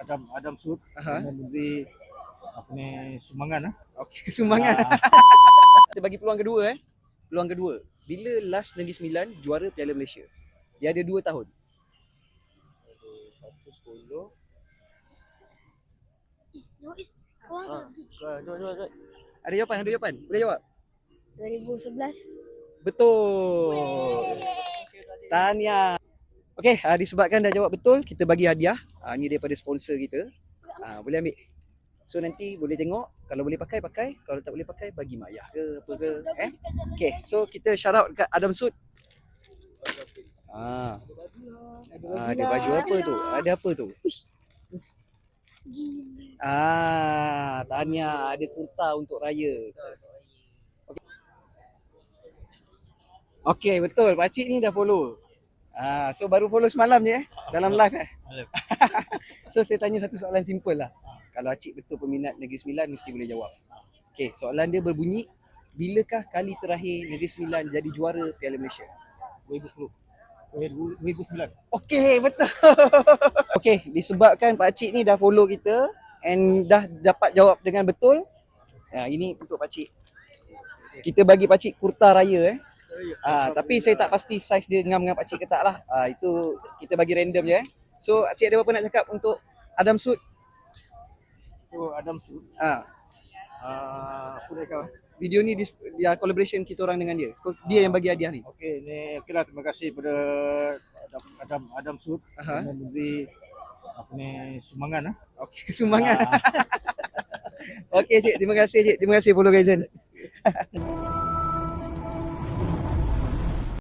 Adam Sud Aha. memberi apa ni sumbangan Okey, sumbangan. Ah, Kita bagi peluang kedua Peluang kedua. Bila last Negeri Sembilan juara Piala Malaysia? Dia ada 2 tahun. 110. Korang Ah. pergi. Ada jawapan? Boleh jawab? 2011. Betul. Tahniah. Okey, disebabkan dah jawab betul, kita bagi hadiah. Ni daripada sponsor kita. Boleh ambil. So nanti boleh tengok, kalau boleh pakai, kalau tak boleh pakai bagi mak ayah ke apa ke. Okey, so kita shout out dekat Adam Sud. Ada baju apa tu? Ada apa tu? Tahniah, ada kurta untuk raya. Okey, betul. Pakcik ni dah follow. So baru follow semalam je dalam live So saya tanya satu soalan simple lah. Kalau Acik betul peminat Negeri Sembilan mesti boleh jawab. Okey, soalan dia berbunyi, bilakah kali terakhir Negeri Sembilan jadi juara Piala Malaysia? 2010. 2009. Okey, betul. Okey, disebabkan Pak Cik ni dah follow kita and dah dapat jawab dengan betul. Ini untuk Pak Cik. Kita bagi Pak Cik kurta raya tapi saya tak pasti saiz dia ngam dengan Pak Cik ke tak lah. Itu kita bagi random je So, Pak Cik ada apa nak cakap untuk Adam Sud? So Adam Sud. Apa dia kau? Video ni dia collaboration kita orang dengan dia. So, dia yang bagi hadiah ni. Okey, ni okeylah, terima kasih pada Adam Sud memberi apa ni sumbangan Okey, sumbangan. Okey Cik, terima kasih Cik. Terima kasih follow Kaizen.